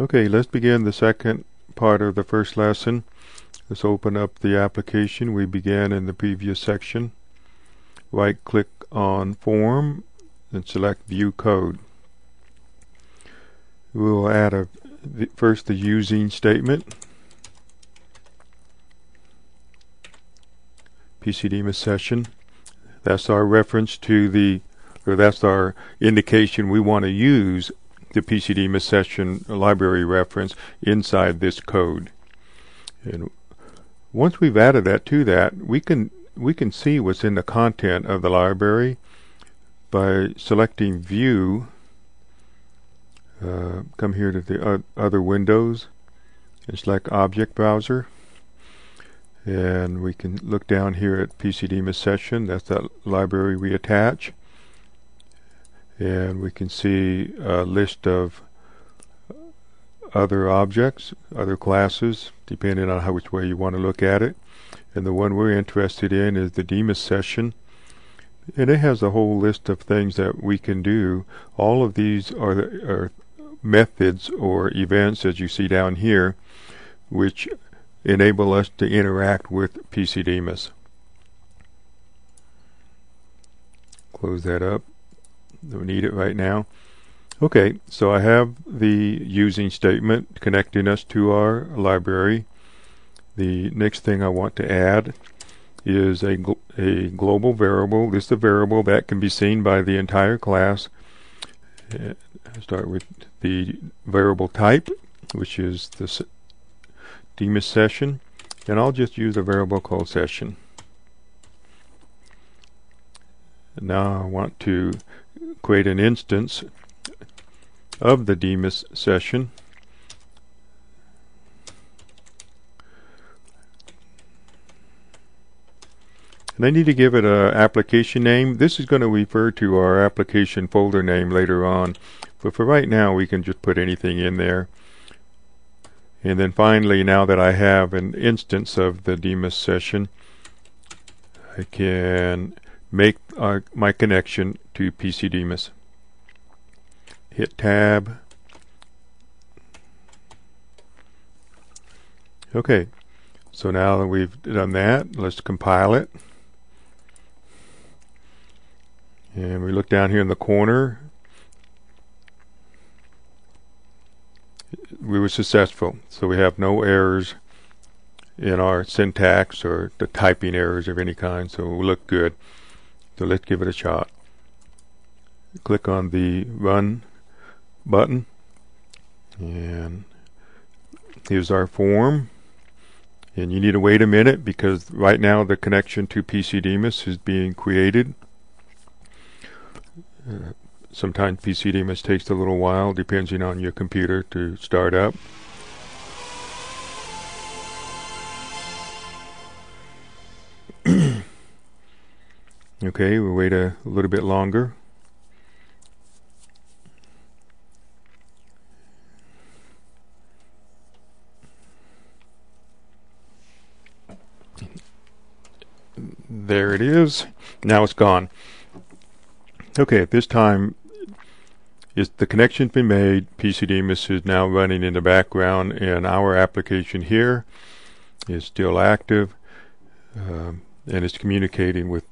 Okay, let's begin the second part of the first lesson. Let's open up the application we began in the previous section. Right-click on Form and select View Code. We'll add first the using statement. PcdmisSession. That's our reference to that's our indication we want to use the PcdmisSession library reference inside this code. And once we've added that to that, we can see what's in the content of the library by selecting View. Come here to the other windows and select Object Browser, and we can look down here at PcdmisSession. That's that library we attach, and we can see a list of other objects, other classes, depending on which way you want to look at it. And the one we're interested in is the DmisSession, and it has a whole list of things that we can do. All of these are methods or events, as you see down here, which enable us to interact with PCDmis. Close that up. Don't need it right now. Okay, so I have the using statement connecting us to our library. The next thing I want to add is a global variable. This is a variable that can be seen by the entire class. Start with the variable type, which is the DmisSession, and I'll just use a variable called session. Now I want to create an instance of the DmisSession. And I need to give it an application name. This is going to refer to our application folder name later on, but for right now we can just put anything in there. And then finally, now that I have an instance of the DmisSession, I can make my connection to PCDmis. Hit Tab. Okay, so now that we've done that, let's compile it. And we look down here in the corner. We were successful, so we have no errors in our syntax or the typing errors of any kind, so we look good. So let's give it a shot. Click on the Run button, and here's our form. And you need to wait a minute because right now the connection to PCDmis is being created. Sometimes PCDmis takes a little while, depending on your computer, to start up. Okay, we'll wait a little bit longer. There it is. Now it's gone. Okay, at this time, the connection's been made. PCDmis is now running in the background, and our application here is still active, and it's communicating with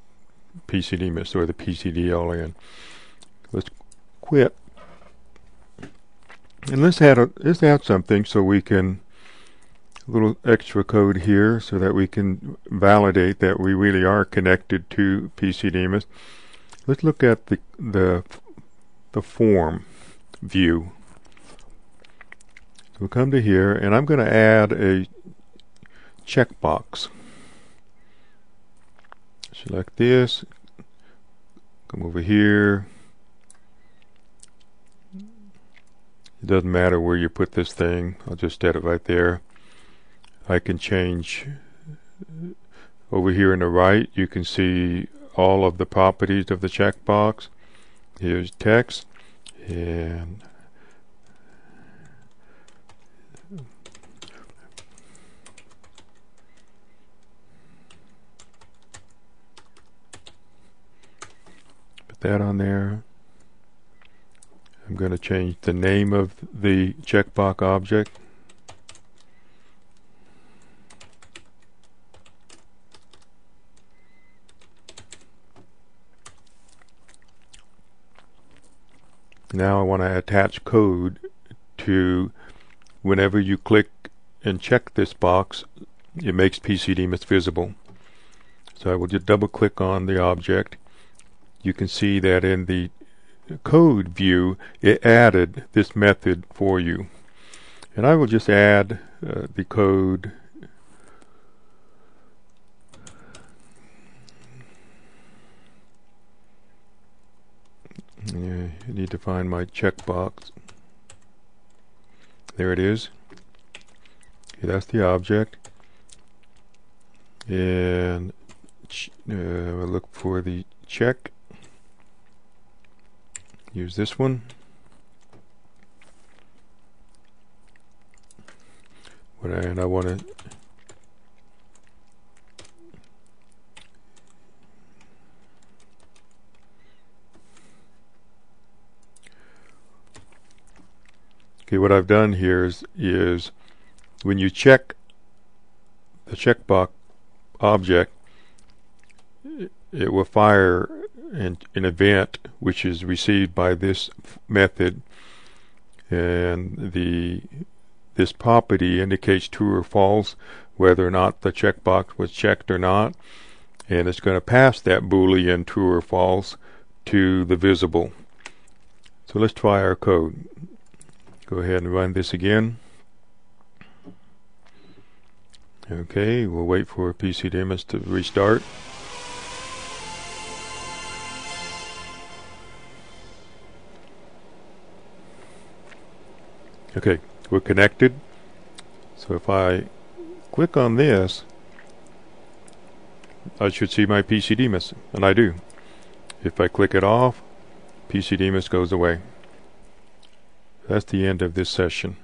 PCDmis or the PCDLRN. Let's quit, and let's add something so we can a little extra code here so that we can validate that we really are connected to PCDmis. Let's look at the form view. We'll come to here, and I'm going to add a checkbox. Select this, come over here. It doesn't matter where you put this thing, I'll just add it right there. I can change over here on the right. You can see all of the properties of the checkbox. Here's text, and put that on there. I'm going to change the name of the checkbox object. Now I want to attach code to whenever you click and check this box, it makes PCDmis visible. So I will just double click on the object. You can see that in the code view it added this method for you, and I will just add the code I need to find my checkbox. There it is. Okay, that's the object, and we'll look for the check. Use this one. And I want to what I've done here is when you check the checkbox object, it will fire an event which is received by this method, and this property indicates true or false whether or not the checkbox was checked or not, and it's going to pass that boolean true or false to the visible. So let's try our code. Go ahead and run this again. Okay, we'll wait for PCDmis to restart. Okay, we're connected. So if I click on this, I should see my PCDmis, and I do. If I click it off, PCDmis goes away. That's the end of this session.